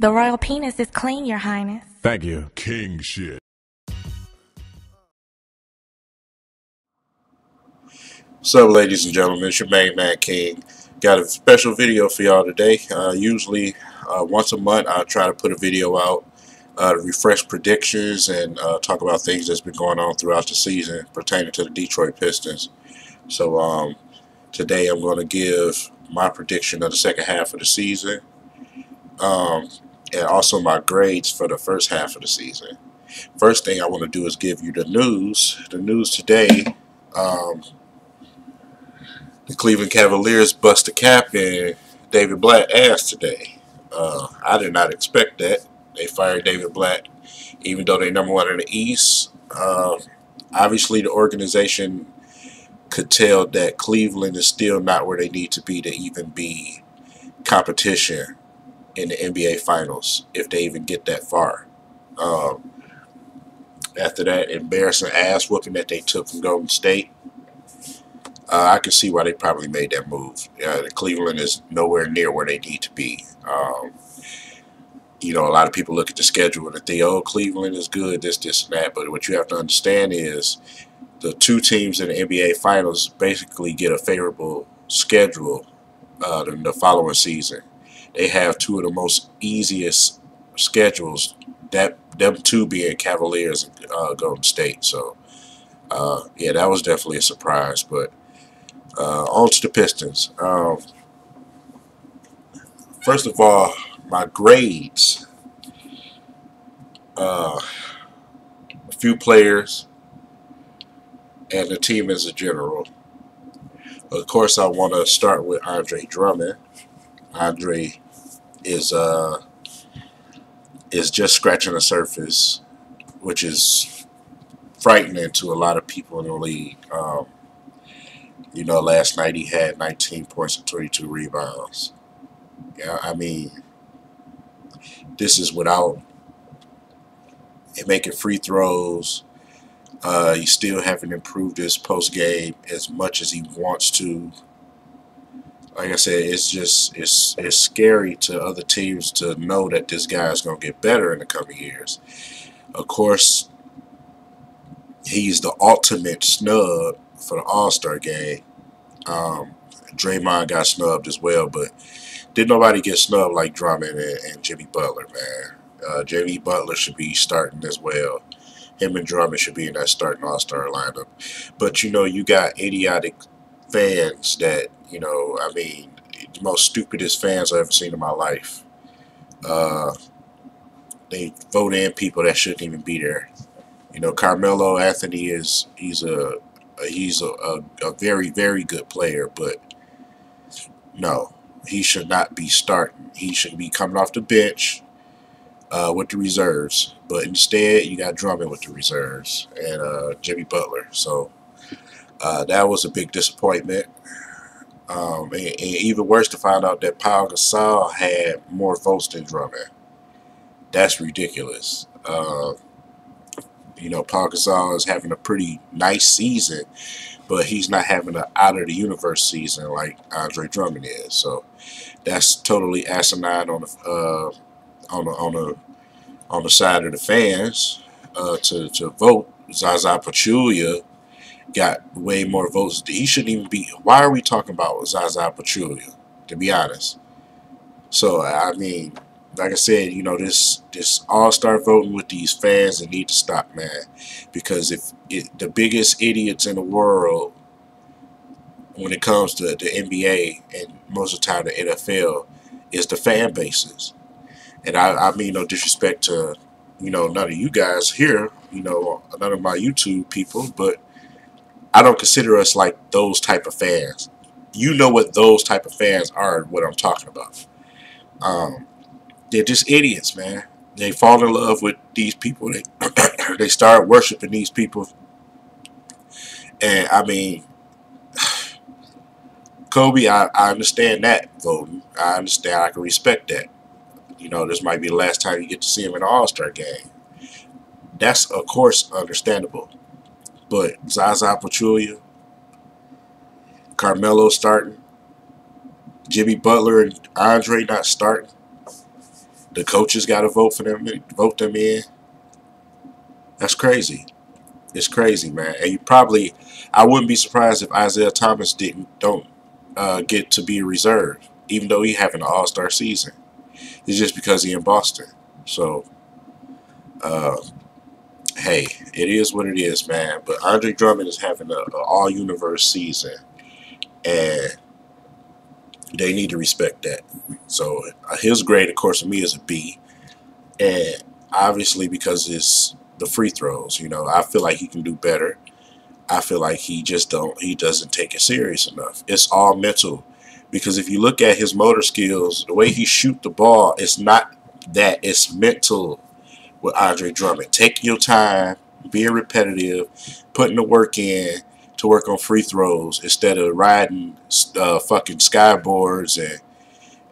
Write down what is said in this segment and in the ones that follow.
The royal penis is clean, Your Highness. Thank you. King shit. What's up, ladies and gentlemen? It's your main man, King. Got a special video for y'all today. Usually, once a month, I try to put a video out to refresh predictions and talk about things that's been going on throughout the season pertaining to the Detroit Pistons. So today I'm going to give my prediction of the second half of the season and also my grades for the first half of the season. First thing I want to do is give you the news. The news today, the Cleveland Cavaliers bust a cap in David Blatt's ass today. I did not expect that. They fired David Blatt, even though they're #1 in the East. Obviously, the organization could tell that Cleveland is still not where they need to even be competition in the NBA Finals, if they even get that far. After that embarrassing ass whooping that they took from Golden State, I can see why they probably made that move. Cleveland is nowhere near where they need to be. A lot of people look at the schedule and think, oh, Cleveland is good, this, and that. But what you have to understand is the two teams in the NBA Finals basically get a favorable schedule in the following season. They have two of the most easiest schedules, them two being Cavaliers and Golden State. So, yeah, that was definitely a surprise. But on to the Pistons. First of all, my grades. A few players and the team as a general. Of course, I want to start with Andre Drummond. Andre is just scratching the surface, which is frightening to a lot of people in the league. Last night he had 19 points and 22 rebounds. Yeah, I mean, this is without making free throws. He still haven't improved his post game as much as he wants to. Like I said, it's scary to other teams to know that this guy is going to get better in the coming years. Of course, he's the ultimate snub for the All-Star game. Draymond got snubbed as well, but didn't nobody get snubbed like Drummond and Jimmy Butler, man. Jimmy Butler should be starting as well. Him and Drummond should be in that starting All-Star lineup. But, you got idiotic fans that, the most stupidest fans I've ever seen in my life. They vote in people that shouldn't even be there. Carmelo Anthony he's a very, very good player, but no, he should not be starting. He should be coming off the bench with the reserves. But instead, you got Drummond with the reserves and Jimmy Butler. So that was a big disappointment. And even worse to find out that Pau Gasol had more votes than Drummond. That's ridiculous. Pau Gasol is having a pretty nice season, but he's not having an out-of-the-universe season like Andre Drummond is. So that's totally asinine on the side of the fans to vote. Zaza Pachulia got way more votes. He shouldn't even be. Why are we talking about Zaza Pachulia, to be honest? So, I mean, like I said, this all-star voting with these fans, they need to stop, man. Because the biggest idiots in the world when it comes to the NBA and most of the time the NFL is the fan bases. And I mean no disrespect to, none of you guys here, none of my YouTube people, but I don't consider us like those type of fans. You know what those type of fans are, what I'm talking about. They're just idiots, man. They fall in love with these people. They start worshiping these people. And, I mean, Kobe, I understand that voting. I understand. I can respect that. This might be the last time you get to see him in an All-Star game. That's, of course, understandable. But Zaza Pachulia, Carmelo starting, Jimmy Butler and Andre not starting. The coaches got to vote them in. That's crazy. It's crazy, man. And I wouldn't be surprised if Isaiah Thomas don't get to be reserved, even though he having an All-Star season. It's just because he in Boston. So, uh, hey, it is what it is, man. But Andre Drummond is having an all-universe season, and they need to respect that. So his grade, of course, for me is a B, and obviously because it's the free throws. I feel like he can do better. I feel like he doesn't take it serious enough. It's all mental, because if you look at his motor skills, the way he shoot the ball, it's not that, it's mental with Andre Drummond. Taking your time, being repetitive, putting the work in to work on free throws instead of riding fucking skyboards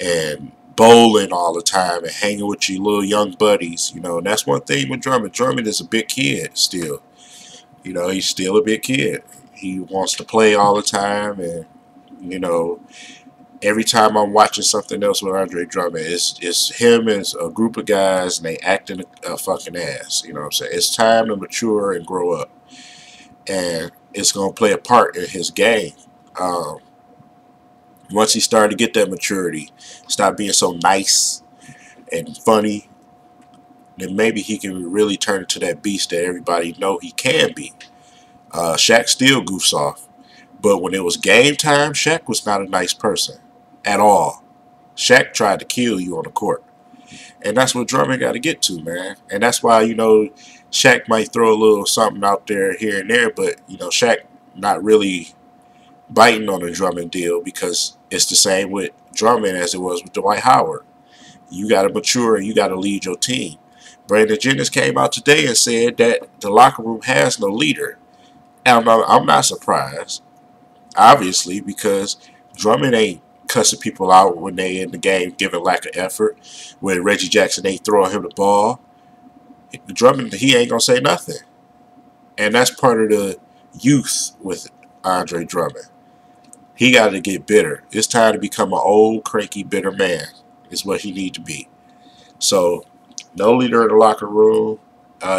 and bowling all the time and hanging with your little young buddies. And that's one thing with Drummond. Drummond is a big kid still. He's still a big kid. He wants to play all the time, and every time I'm watching something else with Andre Drummond, it's him as a group of guys, and they acting a fucking ass. You know what I'm saying? It's time to mature and grow up, and it's gonna play a part in his game. Um, Once he started to get that maturity, stop being so nice and funny, then maybe he can really turn into that beast that everybody know he can be. Shaq still goofs off, but when it was game time, Shaq was not a nice person at all. Shaq tried to kill you on the court, and that's what Drummond got to get to, man. And that's why Shaq might throw a little something out there here and there, but Shaq not really biting on the Drummond deal, because it's the same with Drummond as it was with Dwight Howard. You got to mature and you got to lead your team. Brandon Jennings came out today and said that the locker room has no leader. And I'm not surprised, obviously, because Drummond ain't cussing people out when they in the game, giving lack of effort. When Reggie Jackson ain't throwing him the ball, Drummond, he ain't going to say nothing. And that's part of the youth with Andre Drummond. He got to get bitter. It's time to become an old, cranky, bitter man is what he need to be. So, no leader in the locker room.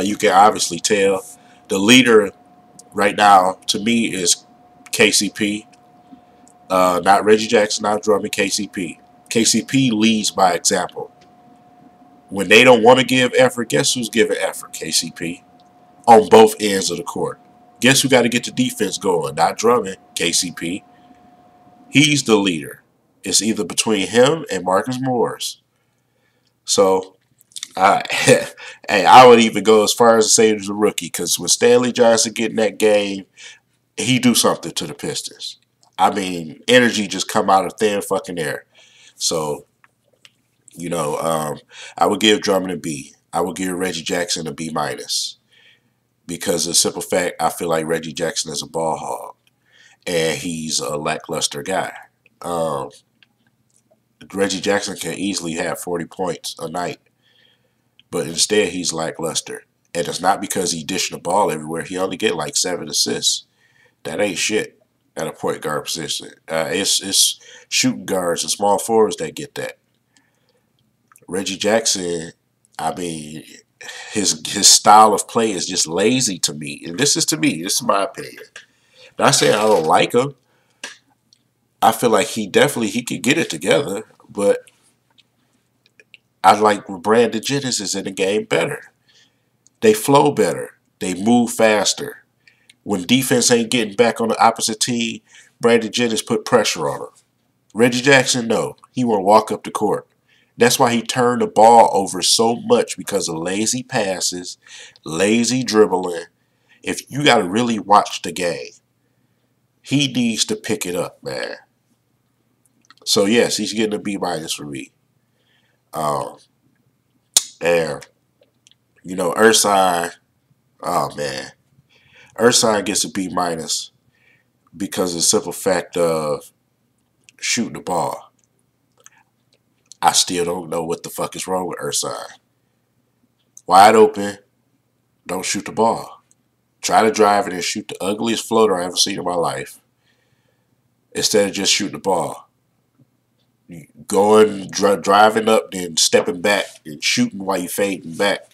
You can obviously tell. The leader right now, to me, is KCP. Not Reggie Jackson, not Drummond, KCP. KCP leads by example. When they don't want to give effort, guess who's giving effort? KCP. On both ends of the court. Guess who got to get the defense going? Not Drummond, KCP. He's the leader. It's either between him and Marcus Morris. So, hey, I would even go as far as to say he's a rookie, because when Stanley Johnson get in that game, he do something to the Pistons. I mean, energy just come out of thin fucking air. So, I would give Drummond a B. I would give Reggie Jackson a B minus, because of the simple fact I feel like Reggie Jackson is a ball hog and he's a lackluster guy. Um, Reggie Jackson can easily have 40 points a night, but instead he's lackluster. And it's not because he dishing the ball everywhere. He only get like 7 assists. That ain't shit at a point guard position. It's shooting guards and small forwards that get that. Reggie Jackson, I mean, his style of play is just lazy to me. And this is my opinion. Not saying I don't like him. I feel like he could get it together, but I like Brandon Jennings is in the game better. They flow better. They move faster. When defense ain't getting back on the opposite team, Brandon Jennings put pressure on him. Reggie Jackson, no. He want to walk up the court. That's why he turned the ball over so much, because of lazy passes, lazy dribbling. If you got to really watch the game, he needs to pick it up, man. So, yes, he's getting a B minus for me. And, Ersan, oh, man. Ersan gets a B minus because of the simple fact of shooting the ball. I still don't know what the fuck is wrong with Ersan. Wide open, don't shoot the ball. Try to drive it and shoot the ugliest floater I ever seen in my life, instead of just shooting the ball. Driving up, then stepping back and shooting while you fading back.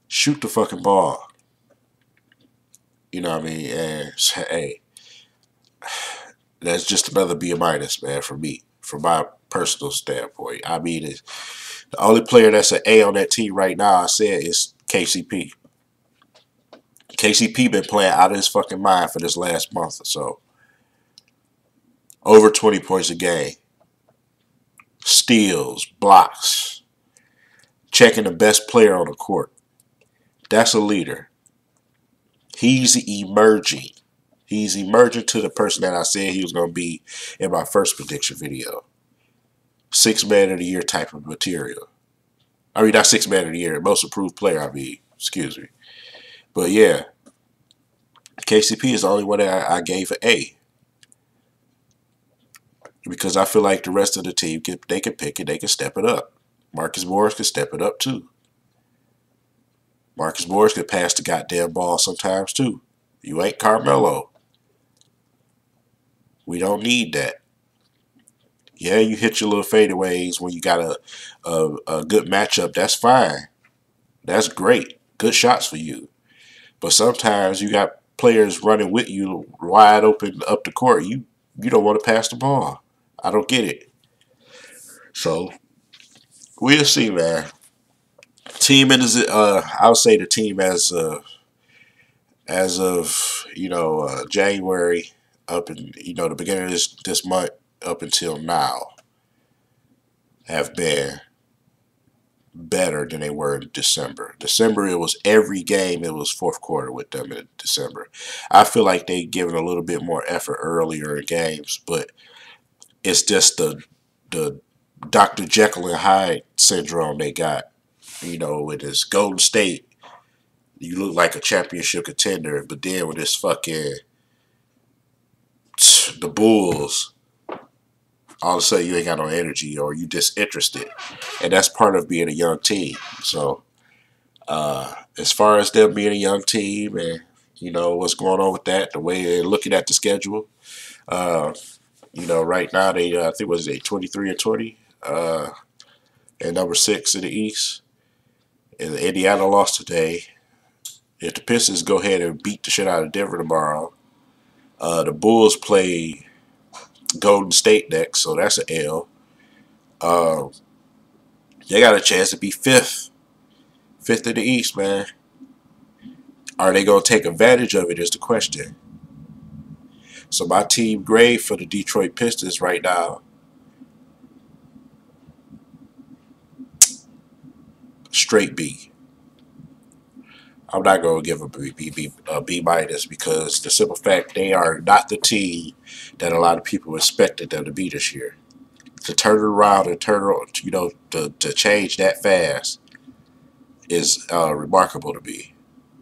Shoot the fucking ball. You know what I mean? And hey, that's just another B minus, man, for me, from my personal standpoint. I mean, the only player that's an A on that team right now, I said, is KCP. KCP been playing out of his fucking mind for this last month or so. Over 20 points a game. Steals, blocks, checking the best player on the court. That's a leader. He's emerging. He's emerging to the person that I said he was going to be in my first prediction video. 6 man of the year type of material. I mean, not 6 man of the year, most improved player, I mean. Excuse me. But yeah, KCP is the only one that I gave an A. Because I feel like the rest of the team, they can pick it, they can step it up. Marcus Morris can step it up too. Marcus Morris can pass the goddamn ball sometimes too. You ain't Carmelo. We don't need that. Yeah, you hit your little fadeaways when you got a good matchup. That's fine. That's great. Good shots for you. But sometimes you got players running with you wide open up the court. You don't want to pass the ball. I don't get it. So we'll see, man. Team is I'll say the team as of January up in the beginning of this month up until now have been better than they were in December. December, it was every game. It was fourth quarter with them in December. I feel like they given a little bit more effort earlier in games, but it's just the Dr. Jekyll and Hyde syndrome they got. With this Golden State, you look like a championship contender, but then with this fucking the Bulls, all of a sudden you ain't got no energy or you disinterested, and that's part of being a young team. So, as far as them being a young team and what's going on with that, the way they're looking at the schedule, right now they I think was it 23-20, and number 6 in the East. And Indiana lost today. If the Pistons go ahead and beat the shit out of Denver tomorrow, the Bulls play Golden State next, so that's an L. They got a chance to be fifth in the East, man. Are they going to take advantage of it is the question. So my team grade for the Detroit Pistons right now, straight B. I'm not going to give a B minus because the simple fact they are not the team that a lot of people expected them to be this year. To turn it around and to change that fast is remarkable to me,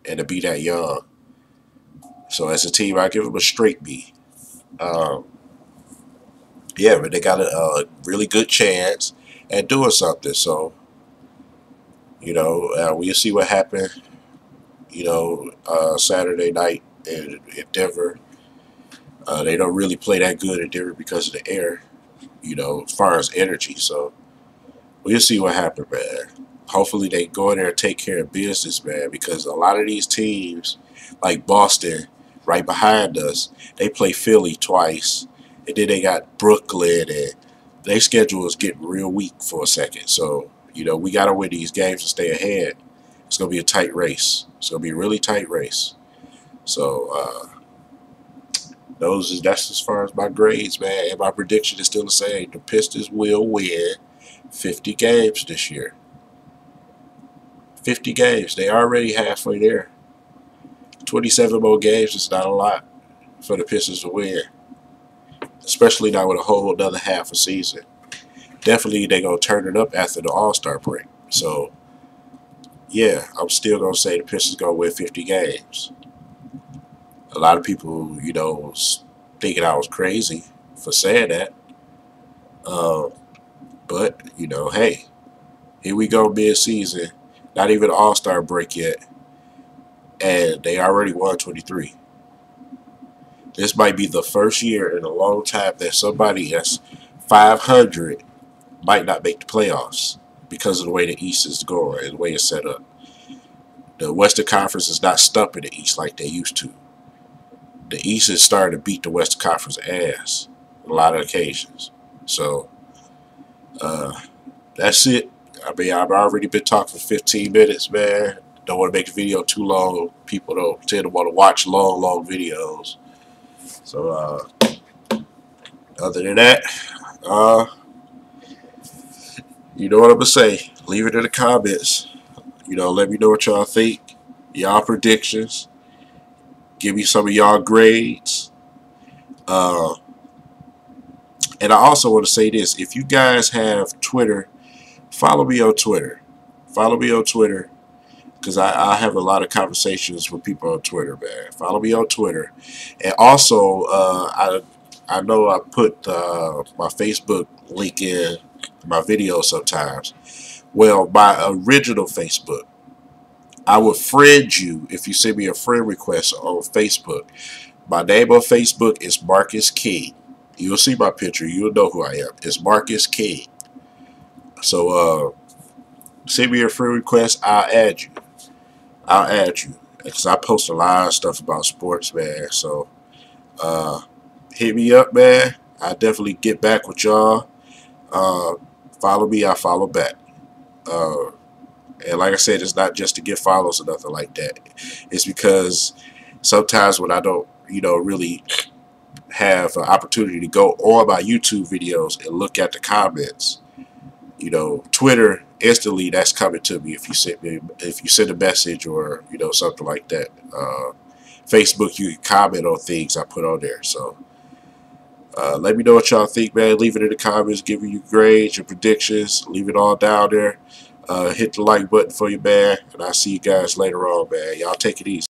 and to be that young. So as a team, I give them a straight B. Yeah, but they got a really good chance at doing something. So we'll see what happens. Saturday night in Denver. They don't really play that good in Denver because of the air, as far as energy. So we'll see what happens, man. Hopefully they go in there and take care of business, man, because a lot of these teams, like Boston, right behind us, they play Philly twice, and then they got Brooklyn, and their schedule is getting real weak for a second. So, we got to win these games to stay ahead. It's going to be a tight race. It's going to be a really tight race. So, that's as far as my grades, man. And my prediction is still the same. The Pistons will win 50 games this year. 50 games. They already halfway there. 27 more games is not a lot for the Pistons to win. Especially not with a whole another half a season. Definitely they're going to turn it up after the All-Star break. So, yeah, I'm still going to say the Pistons going to win 50 games. A lot of people, was thinking I was crazy for saying that. But, hey, here we go mid-season. Not even an All-Star break yet. And they already won 23. This might be the first year in a long time that somebody that's 500 might not make the playoffs because of the way the East is going and the way it's set up. The Western Conference is not stumping the East like they used to. The East is starting to beat the Western Conference ass on a lot of occasions. So that's it. I mean, I've already been talking for 15 minutes, man. Don't want to make the video too long. People don't tend to want to watch long videos. So, other than that, you know what I'm going to say. Leave it in the comments. Let me know what y'all think. Y'all predictions. Give me some of y'all grades. And I also want to say this. If you guys have Twitter, follow me on Twitter. Follow me on Twitter. Because I have a lot of conversations with people on Twitter, man. Follow me on Twitter. And also, I know I put my Facebook link in my videos sometimes. Well, my original Facebook, I would friend you if you send me a friend request on Facebook. My name on Facebook is Marcus King. You'll see my picture. You'll know who I am. It's Marcus King. So, send me a friend request. I'll add you. Because I post a lot of stuff about sports, man. So, hit me up, man. I definitely get back with y'all. Follow me, I follow back. And like I said, it's not just to get follows or nothing like that. It's because sometimes when I don't, really have an opportunity to go on my YouTube videos and look at the comments, Twitter instantly that's coming to me if you send a message or something like that. Facebook, you can comment on things I put on there. So let me know what y'all think, man. Leave it in the comments. Give me your grades, your predictions. Leave it all down there. Hit the like button for you, man. And I'll see you guys later on, man. Y'all take it easy.